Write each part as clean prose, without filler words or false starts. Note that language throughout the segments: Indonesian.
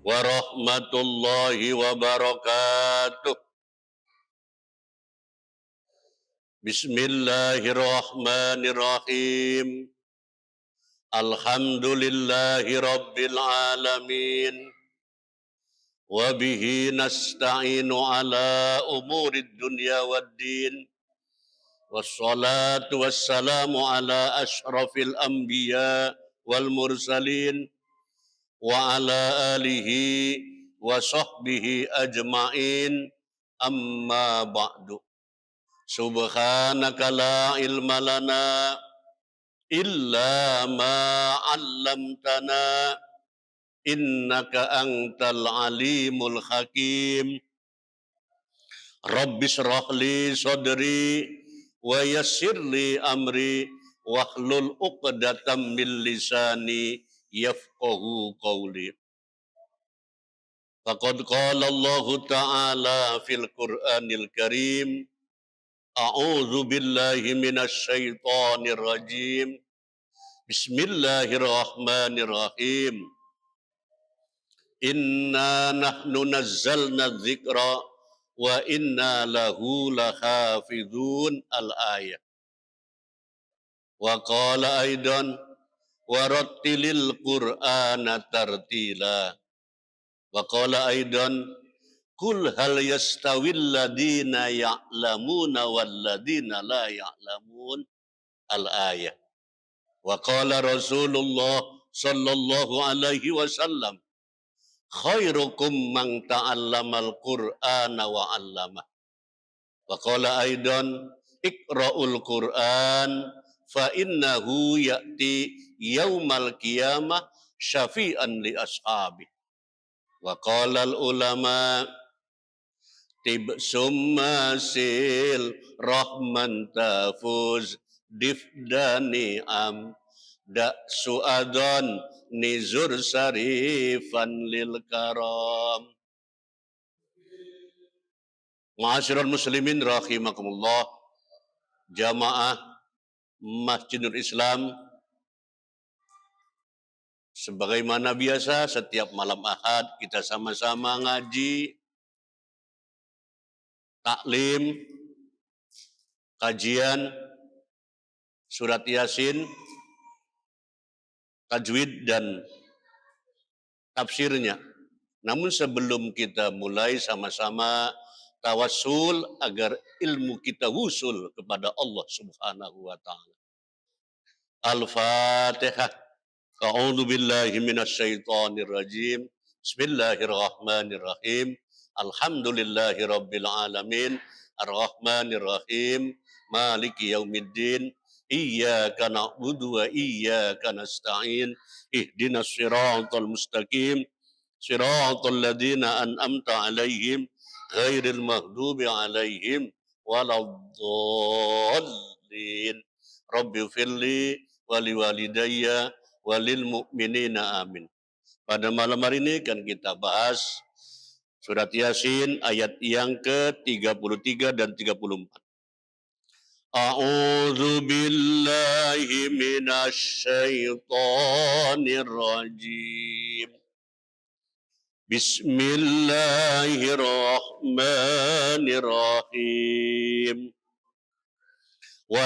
warahmatullahi wabarakatuh. Bismillahirrahmanirrahim. Alhamdulillahi rabbil alamin. Wabihi nasta'inu ala umurid dunya waddin. Wassalatu wassalamu ala ashrafil anbiya wal mursalin. Wa ala alihi wa sahbihi ajma'in. Amma ba'du. Subhanaka la ilma lana illa ma 'allamtana innaka antal alimul hakim. Rabbi shrah li sadri wa yassir li amri wahlul 'uqdatam min lisani yafqahu qawli. Faqad qala Allah ta'ala fil Qur'anil Karim. A'udzu billahi minasy syaithanir rajim. Bismillahirrahmanirrahim. Inna nahnu nazzalna dzikra wa inna lahu lahafizun al-ayah. Wa qala aidan warattilil qur'ana tartila. Wa qala aidan Kul hal yastawil ladina ya'lamuna wal ladina la ya'lamun al-ayah. Wa qala Rasulullah sallallahu alaihi wasallam khairukum man ta'allamal Qur'ana wa 'allamah. Wa qala aidan iqra'ul Qur'an fa innahu ya'ti yaumal qiyamah syafi'an li ashabi. Wa qala al ulama Tibsum masil rahman tafuz difdani am dak suadon nizur sarifan lil karam. Ma'asyiral muslimin rahimakumullah, jamaah Masjidul Islam, sebagaimana biasa setiap malam Ahad kita sama-sama ngaji, taklim, kajian, surat Yasin, tajwid dan tafsirnya. Namun sebelum kita mulai sama-sama tawassul agar ilmu kita wusul kepada Allah Subhanahu wa taala. Al-Fatihah. A'udzu billahi minasy syaithanir rajim. Bismillahirrahmanirrahim. Alhamdulillahi rabbil alamin. Ar-Rahmanir Rahim. Maliki yaumiddin. Iyyaka na'budu wa iyyaka nasta'in. Ihdinas siratal mustaqim. Siratal ladzina an'amta 'alaihim ghairil maghdubi 'alaihim waladdallin. Rabbi firli wa liwalidayya walil mu'minina amin. Pada malam hari ini kan kita bahas surat Yasin ayat yang ke-33 dan 34. A'udzu billahi minasy syaithanir rajim. Bismillahirrahmanirrahim. Wa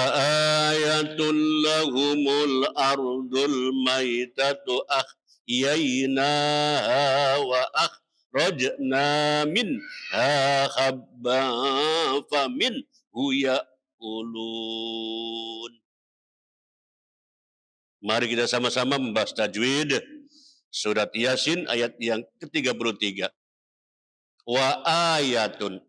ayatul lahumul ardul maitatu ahyaynaha wa akhrajna minha habban faminhu ya'kulun. Mari kita sama-sama membahas tajwid surat Yasin ayat yang ke-33. Wa ayatun.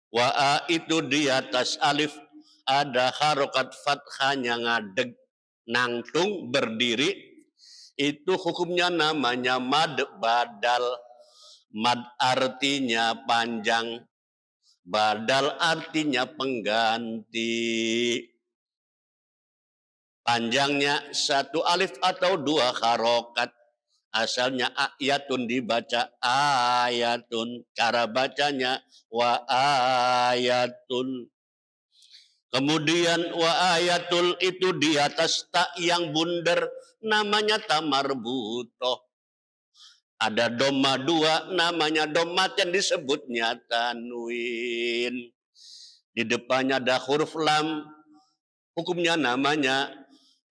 Wa a itu di atas alif ada harokat fathahnya ngadeg, nangtung, berdiri. Itu hukumnya namanya mad badal. Mad artinya panjang, badal artinya pengganti. Panjangnya satu alif atau dua harokat. Asalnya ayatun dibaca ayatun. Cara bacanya wa ayatun. Kemudian wa ayatul itu di atas tak yang bundar namanya ta marbutoh. Ada doma dua, namanya domat yang disebutnya tanwin. Di depannya ada huruf lam, hukumnya namanya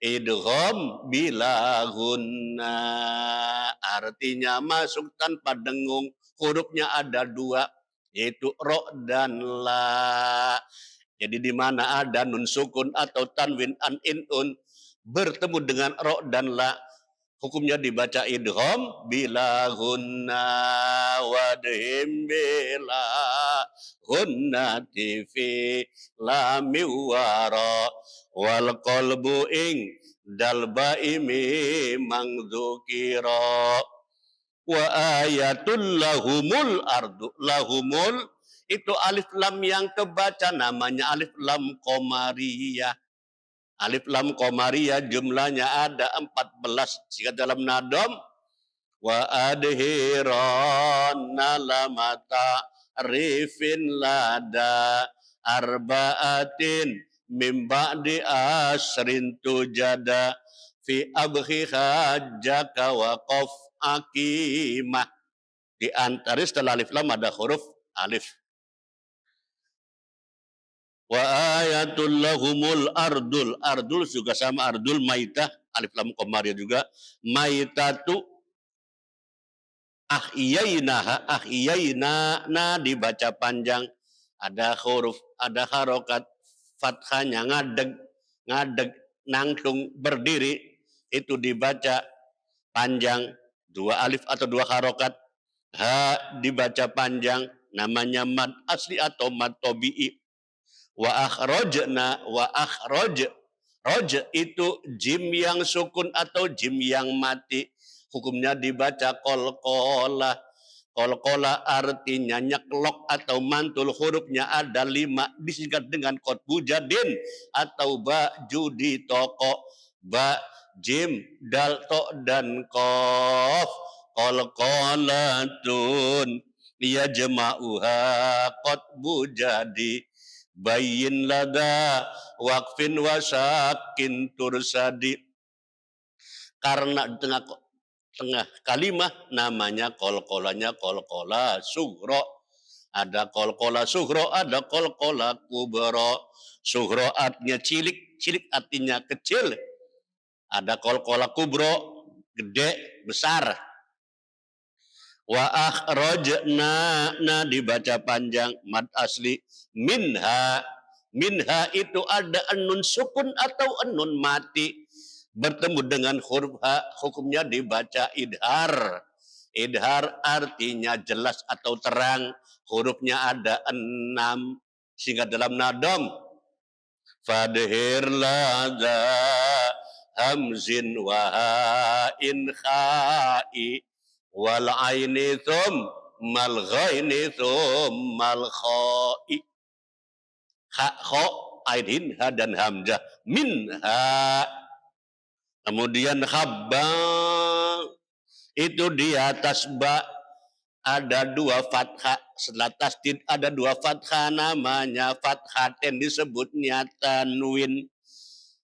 idgham bila gunna. Artinya masuk tanpa dengung, hurufnya ada dua, yaitu ro dan la. Jadi di mana ada nun sukun atau tanwin an inun bertemu dengan ro dan la, hukumnya dibaca idgham bila gunna wadhim bila gunnati fi lami wara wal qalbu ing dal baimi mangdzukira wa ayatul lahumul ardu. Lahumul itu alif lam yang kebaca namanya alif lam qamariyah. Alif lam qamariyah jumlahnya ada 14 jika dalam nadom wa adhiran lamata rifin lada arbaatin mim ba'di asrin tujada fi abhi hajjaka wa qaf akimah. Di antara setelah alif lam ada huruf alif. Wa ayatul lahumul ardul. Ardul juga sama ardul maitah. Alif lam qamariyah juga. Maitatu ahyaina na dibaca panjang. Ada huruf, ada harokat fathahnya ngadeg nangtung berdiri itu dibaca panjang, dua alif atau dua harokat. Ha dibaca panjang, namanya mad asli atau mad tobi'i. Wa akhrajna wa akhraj. Roj itu jim yang sukun atau jim yang mati. Hukumnya dibaca kolkola. Kolkola artinya nyeklok atau mantul, hurufnya ada 5, disingkat dengan qotbu jadin atau ba judi toko. Ba jim dal to dan kof. Kolkolatun ya jema'uha qotbu jadi bayin lada waqfin wasakin tursadi. Karena di tengah kalimah namanya kolkolanya kolkola sughro. Ada kolkola sughro, ada kolkola kubro. Sughro artinya cilik, cilik artinya kecil. Ada kolkola kubro, gede, besar. Wa akhrajna na dibaca panjang mad asli. Minha itu ada nun sukun atau nun mati bertemu dengan huruf ha, hukumnya dibaca idhar. Idhar artinya jelas atau terang, hurufnya ada 6 sehingga dalam nadom fadhir ladha hamzin wa in kha'i wal aini thum mal ghaini thum mal kha'i. Ha kha ain ha dan hamzah minha. Kemudian habba itu di atas ba ada 2 fathah, setelah tasdid ada 2 fathah, namanya fathaten disebutnya tanwin.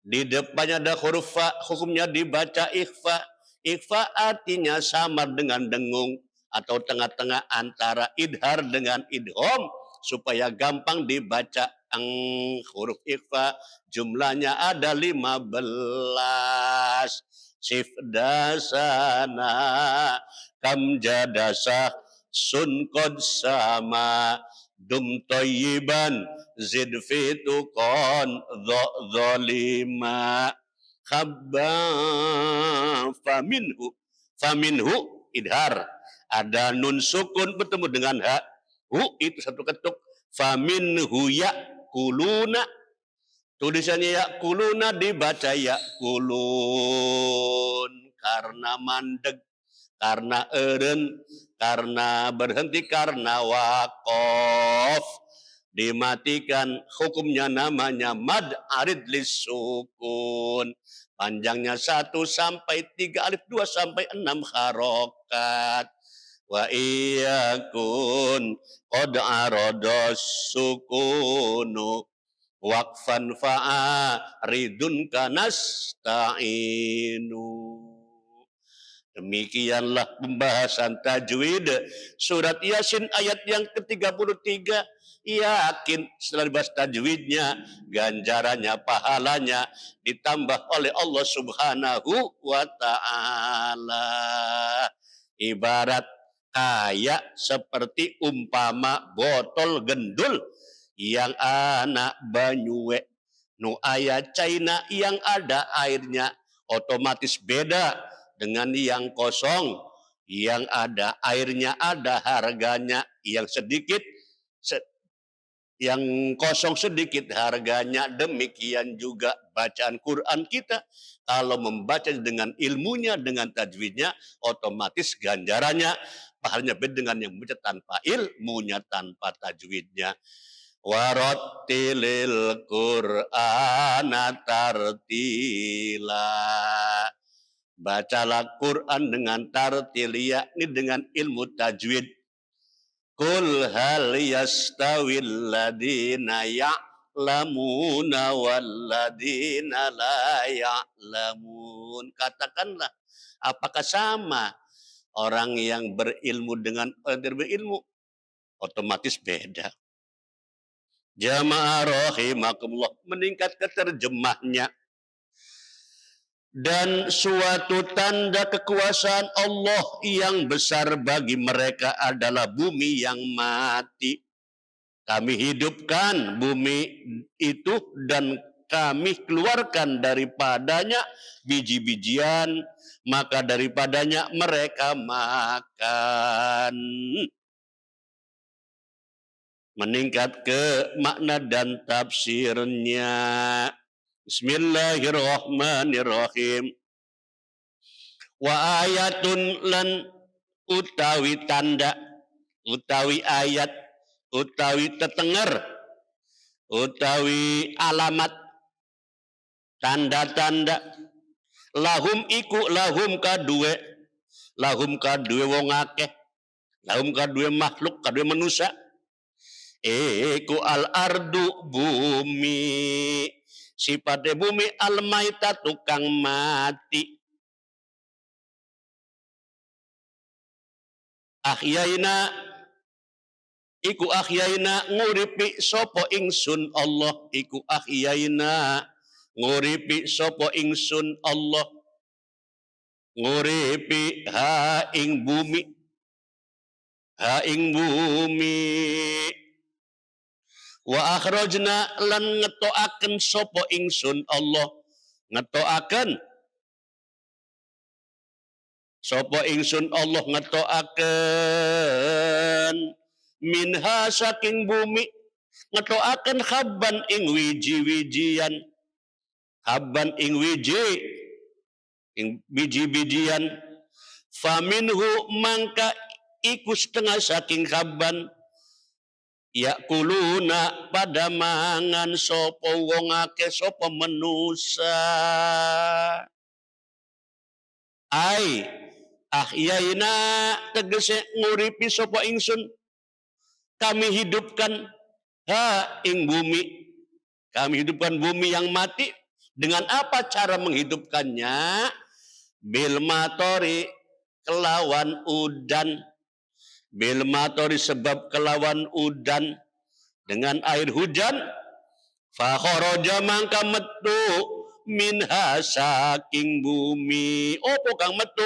Di depannya ada huruf fa, hukumnya dibaca ikhfa. Ikhfa artinya samar dengan dengung atau tengah-tengah antara idhar dengan idgham supaya gampang dibaca. Huruf ikhfa jumlahnya ada 15. Sifdasana kam jadasa sun qad sama dum tayyiban zid fitukon zolima khabba faminhu idhar ada nun sukun bertemu dengan ha, hu itu satu ketuk. Faminhu ya kuluna, tulisannya ya kuluna dibaca ya kulun karena mandeg, karena eren, karena berhenti, karena wakof dimatikan, hukumnya namanya mad arid lisukun. Panjangnya 1 sampai 3 alif 2 sampai 6 harokat. Wa iyakun qad aradas sukunu waqfan fa'a ridun kanasta'inu. Demikianlah pembahasan tajwid surat Yasin ayat yang ke-33. Yakin setelah dibahas tajwidnya, ganjarannya, pahalanya ditambah oleh Allah Subhanahu wa taala. Ibarat kayak seperti umpama botol gendul yang anak banyuwe nu aya China yang ada airnya, otomatis beda dengan yang kosong, yang ada airnya, ada harganya, yang sedikit, yang kosong sedikit harganya. Demikian juga bacaan Quran kita, kalau membaca dengan ilmunya, dengan tajwidnya, otomatis ganjarannya, pahalanya beda dengan yang membaca tanpa ilmunya, tanpa tajwidnya. Warattilil Qur'ana tartila. Bacalah Quran dengan tartil, yakni dengan ilmu tajwid. Qul hal yastawil ladina ya'lamuna wal ladina la ya'lamun. Katakanlah, apakah sama orang yang berilmu dengan orang yang berilmu? Otomatis beda. Jamaah rahimakumullah, meningkat ke terjemahnya. Dan suatu tanda kekuasaan Allah yang besar bagi mereka adalah bumi yang mati. Kami hidupkan bumi itu dan kami keluarkan daripadanya biji-bijian, maka daripadanya mereka makan. Meningkat ke makna dan tafsirnya. Bismillahirrahmanirrahim. Wa ayatun lan utawi tanda, utawi ayat, utawi tetenger, utawi alamat, tanda-tanda, lahum iku lahum kadue wong akeh, lahum kadue makhluk, kadue manusia, iku al ardu bumi, sifatnya bumi, al maita tukang mati. Ahyaina iku ahyaina nguripi sopo ingsun Allah, iku ahyaina nguripi sopo ingsun Allah, nguripi ha ing bumi, ha ing bumi. Wa akhrajna lan ngetoaken sopo ingsun Allah, ngetoaken sopo ingsun Allah, ngetoaken minha saking bumi, ngetoaken habban ing wiji-wijian, habban ing wiji, ing biji-bijian, faminhu mangka iku setengah saking habban, yakuluna pada mangan sopo wong akeh, sopo manusa. Ai ahyaina tegese nguripi sopo ingsun, kami hidupkan ha ing bumi, kami hidupkan bumi yang mati. Dengan apa cara menghidupkannya? Bil matori, kelawan udan. Bil matori, sebab kelawan udan, dengan air hujan. Fa kharaja mangka metu minha saking bumi, opo kang metu,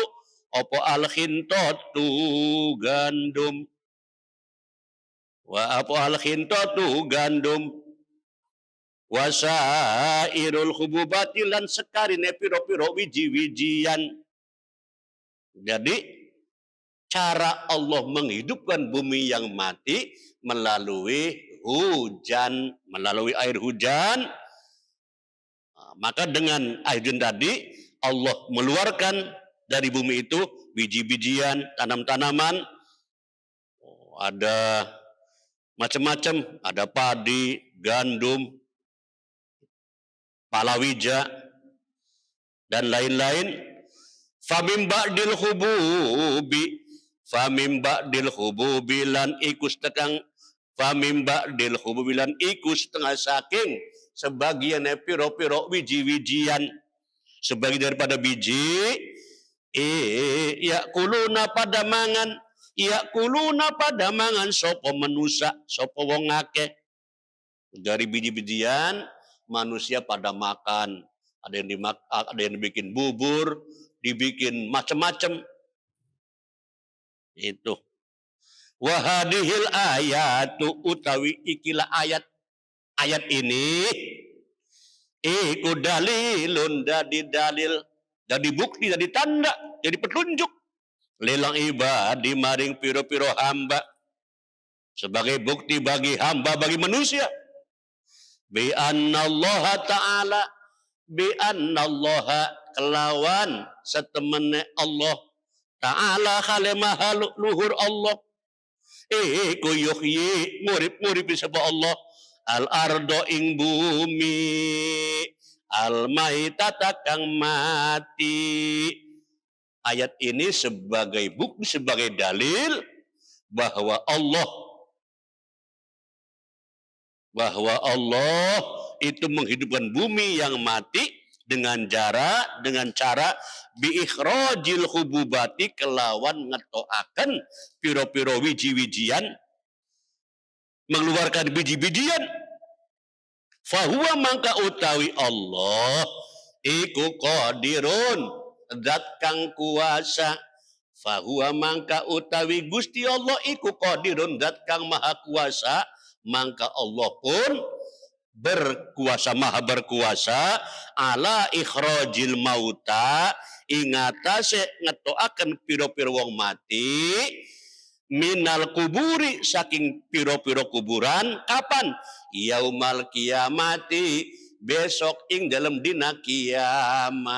opo al khintatu gandum, wa apo al khintatu gandum, wasairul hububati lan sekarine piro-piro wiji-wijian. Jadi cara Allah menghidupkan bumi yang mati melalui hujan, melalui air hujan. Maka dengan air hujan tadi Allah meluarkan dari bumi itu biji-bijian, tanam-tanaman. Ada macam-macam, ada padi, gandum, palawija, dan lain-lain. Famim ba'dil hububi, famim ba'dil hububi lan ikus tekang, famim ba'dil hububi lan ikus setengah saking sebagian piro-piro wiji-wijian, sebagian daripada biji, yakuluna padamangan, yakuluna padamangan sapa manusa, sapa wong akeh. Dari biji-bijian manusia pada makan. Ada yang dibikin bubur, dibikin macam-macam. Itu. Wahadihil ayatu utawi ikilah ayat. Ayat ini iku dalilun dadi dalil, jadi bukti, jadi tanda, jadi petunjuk lilang ibadi maring piro-piro hamba, sebagai bukti bagi hamba, bagi manusia. Bi annallaha ta'ala, bi annallaha kelawan setemene Allah ta'ala khalemah luhur Allah iku yuhyi murib sapa Allah al ardo ing bumi al maitata kang mati. Ayat ini sebagai bukti, sebagai dalil bahwa Allah itu menghidupkan bumi yang mati dengan cara biikhrajil hububati kelawan ngetoaken piro-piro wiji-wijian, mengeluarkan biji-bijian. Fahuwa mangka utawi Allah iku qadirun zat kang kuasa. Fahuwa mangka utawi Gusti Allah iku qadirun zat kang maha kuasa. Mangka Allah pun berkuasa, maha berkuasa ala ikhrajil mauta ingatase ngetoaken piro-piro wong mati minal kuburi saking piro-piro kuburan. Kapan? Yaumal kiamati, besok ing dalam dina kiamat.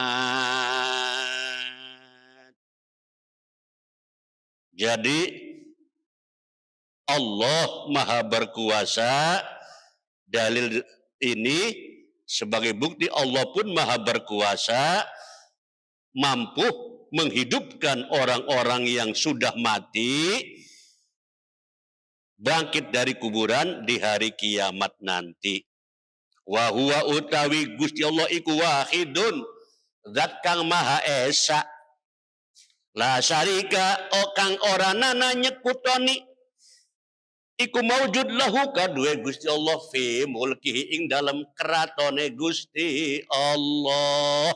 Jadi Allah maha berkuasa. Dalil ini sebagai bukti Allah pun maha berkuasa, mampu menghidupkan orang-orang yang sudah mati, bangkit dari kuburan di hari kiamat nanti. Wa huwa utawi Gusti Allah iku wahidun, zat kang maha esa. La syarika o kang ora nana nyekutoni iku maujud lahu kadue Gusti Allah fi mulkihi ing dalam keratone Gusti Allah.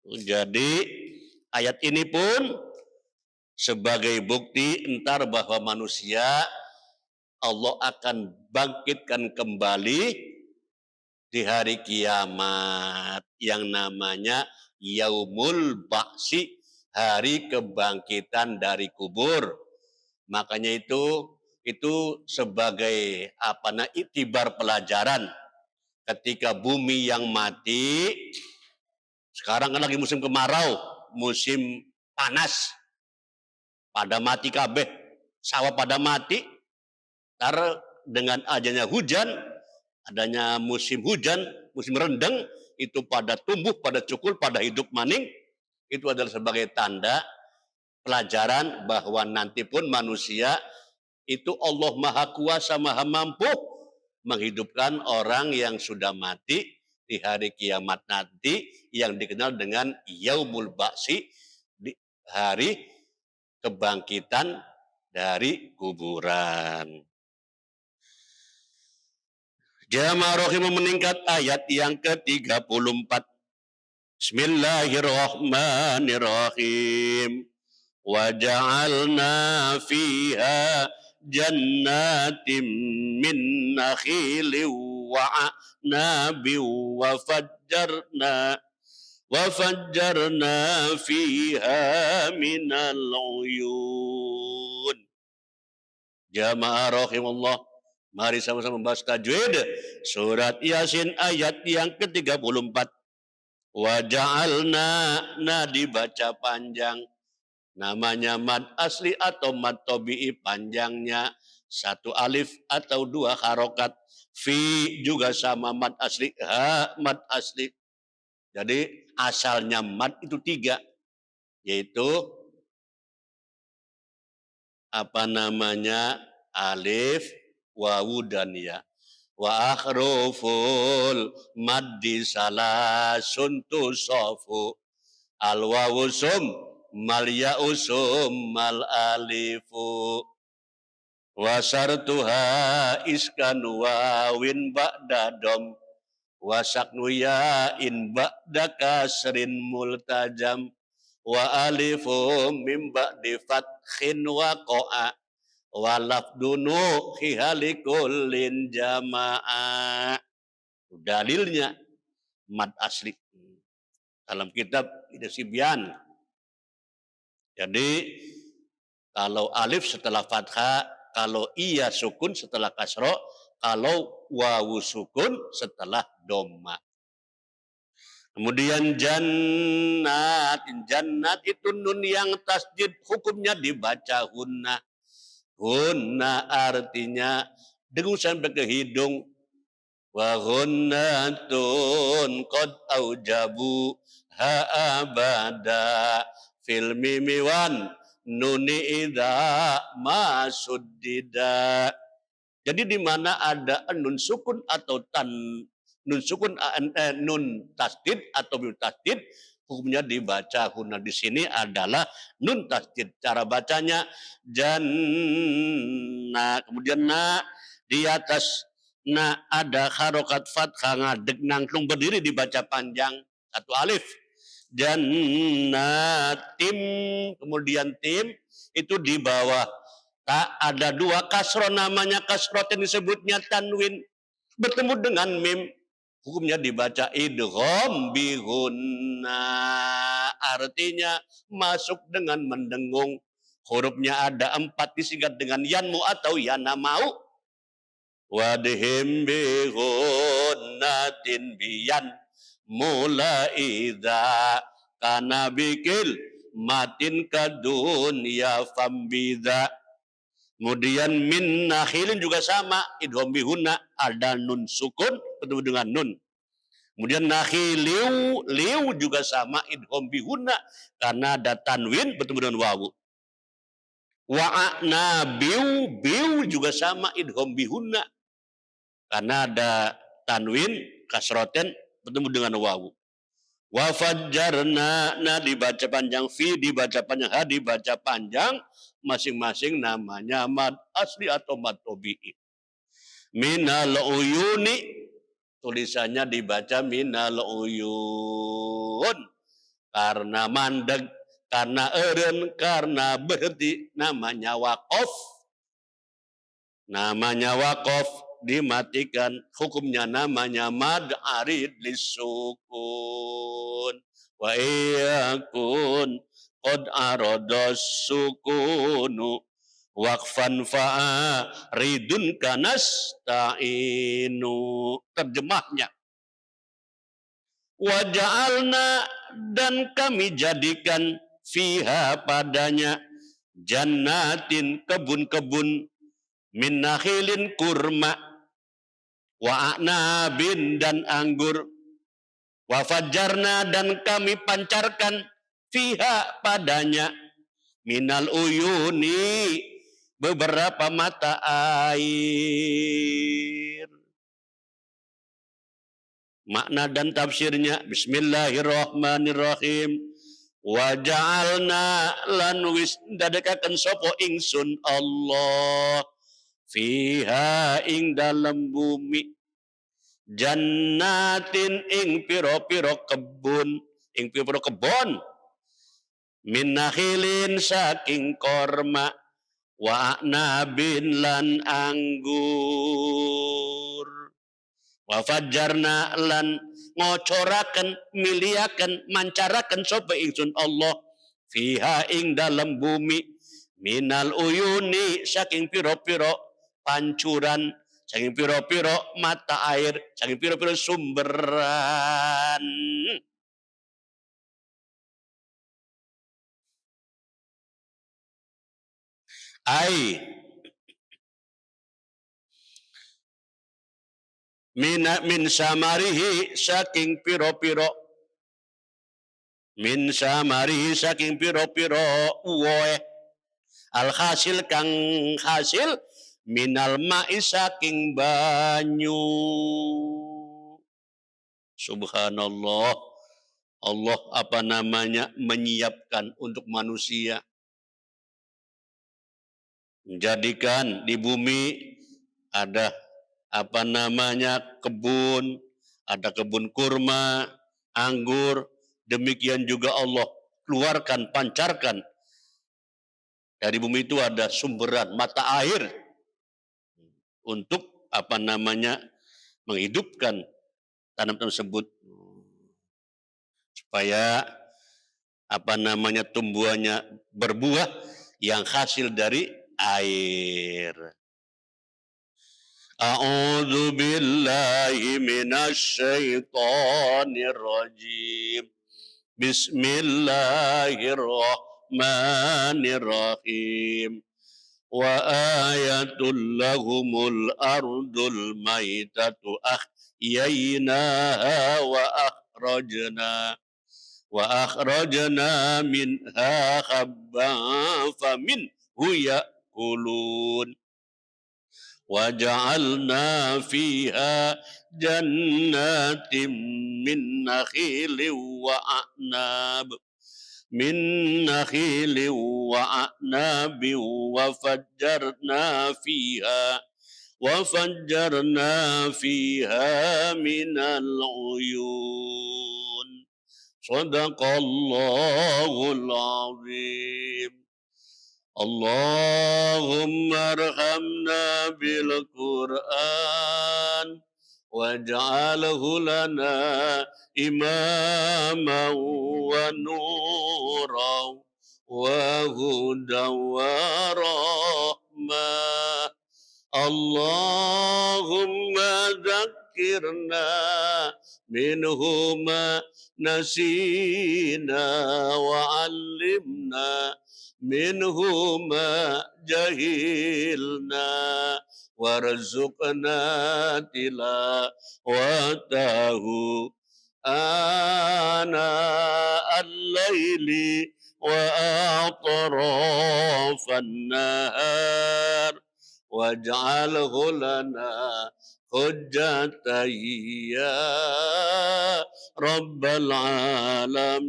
Jadi ayat ini pun sebagai bukti entar bahwa manusia Allah akan bangkitkan kembali di hari kiamat yang namanya Yaumul Ba'si, hari kebangkitan dari kubur. Makanya itu sebagai itibar pelajaran ketika bumi yang mati. Sekarang kan lagi musim kemarau, musim panas, pada mati kabeh, sawah pada mati. Karena dengan adanya hujan, adanya musim hujan, musim rendeng, itu pada tumbuh, pada cukul, pada hidup maning. Itu adalah sebagai tanda pelajaran bahwa nanti pun manusia itu Allah maha kuasa, maha mampu menghidupkan orang yang sudah mati di hari kiamat nanti yang dikenal dengan Yaumul Ba'si, di hari kebangkitan dari kuburan. Jamaah rahimah meningkat ayat yang ke-34. Bismillahirrahmanirrahim. Wa ja'alna fiha jannatin min nakhilin wa a'nabin wa fajjarna fiha minal uyun. Jamaah rahimallah, mari sama-sama membahas tajwid surat Yasin ayat yang ke-34. Wa ja'alna, na dibaca panjang. Namanya mad asli atau mad tabi'i, panjangnya satu alif atau dua harokat. Fi juga sama mad asli, ha mad asli. Jadi asalnya mad itu 3, yaitu alif, wawu dan ya. Wa akhruful maddi salasun tusofu. al wawusum mal yausum mal alifu wasartuha iskan wawin ba'da dom wasaknu in ba'da kasrin multajam wa alifum mim ba'di fathin waqa'a walaf dunu hihalikullin jama'a. Dalilnya mad asli dalam kitab Sibyan. Jadi kalau alif setelah fathah, kalau iya sukun setelah kasro, kalau wawu sukun setelah doma. Kemudian jannat, jannat itu nun yang tasdid hukumnya dibaca hunna. Hunna artinya dengung sampai ke hidung. Wa hunnatun qad aujabu ha abada fil mimiwan nuni idza masuddida. Jadi di mana ada nun sukun atau nun sukun nun tasdid atau nun tasdid hukumnya dibaca hunna. Di sini adalah nun tasdid. Cara bacanya janna, kemudian na di atas na ada harokat fathah ngadeg nangklung berdiri dibaca panjang satu alif. Jannatim, kemudian tim itu di bawah tak ada dua kasro, namanya kasrot yang disebutnya tanwin bertemu dengan mim, hukumnya dibaca idgham bihunna, artinya masuk dengan mendengung. Hurufnya ada 4 disingkat dengan yanmu atau yana mau. Wadhim bihunnatin biyan mulaidha kana bikil matin kadunya fambidha. Kemudian min nakhilin juga sama, idgham bihunna ada nun sukun bertemu dengan nun. Kemudian nakhiliu liu juga sama, idgham bihunna karena ada tanwin bertemu dengan wawu. Wa'na biu biu juga sama, idgham bihunna karena ada tanwin kasroten bertemu dengan wawu. Wa fajjarna na dibaca panjang, fi dibaca panjang, ha dibaca panjang, masing-masing namanya mad asli atau mad tobi'i. Minal uyuni tulisannya dibaca minal uyun karena mandeg, karena eren, karena berhenti, namanya waqaf. Namanya waqaf dimatikan, hukumnya namanya mad arid lisukun. Wa iyakun qad aradas sukunu waqfan fa'aridun kanasta'inu. Terjemahnya, wa ja'alna dan kami jadikan fiha padanya jannatin kebun-kebun min nakhilin kurma wa a'nabin dan anggur wa fajjarna dan kami pancarkan fiha padanya minal uyuni beberapa mata air. Makna dan tafsirnya bismillahirrahmanirrahim. Wa ja'alna lan wis dadekaken sapa ingsun Allah fiha ing dalam bumi jannatin ing piro-piro kebun, ing piro-piro kebon min nakhilin saking korma wa nabin lan anggur wa fajjarna lan ngocoraken miliaken mancaraken sapa ingsun Allah fiha ing dalam bumi minal uyuni saking piro-piro pancuran, saking piro-piro mata air, saking piro-piro sumberan. Ai min samarihi saking piro-piro, min samarihi saking piro-piro uwoe al hasil kang hasil minal ma'i saking banyu. Subhanallah, Allah menyiapkan untuk manusia, menjadikan di bumi ada kebun, ada kebun kurma, anggur, demikian juga Allah pancarkan dari bumi itu ada sumberan mata air untuk menghidupkan tanam tersebut supaya tumbuhannya berbuah yang hasil dari air. A'udzu billahi minasy syaithanir rajim. Bismillahirrahmanirrahim. Wa ayatul lahumul ardul maitatu ahyaynaha wa akhrajna minha habban faminhu ya'kulun. وجعلنا فيها جنات من نخيل وأعناب وفجرنا فيها من العيون صدق الله العظيم. اللهم ارحمنا بالقرآن واجعله لنا إماما ونورا وهدى ورحمة. اللهم ذكرنا منه ما نسينا وعلمنا منه ما جهلنا وارزقنا تلاوته آناء الليل وأطراف النهار واجعله لنا حجة يا رب العالمين.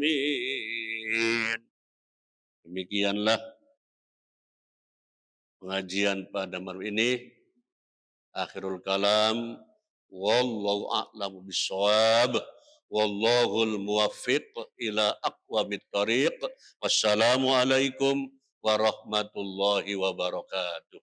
Demikianlah pengajian pada malam ini. Akhirul kalam, wallahu a'lamu bissawab, wallahul muwaffiq ila aqwamit thariq. Wassalamualaikum warahmatullahi wabarakatuh.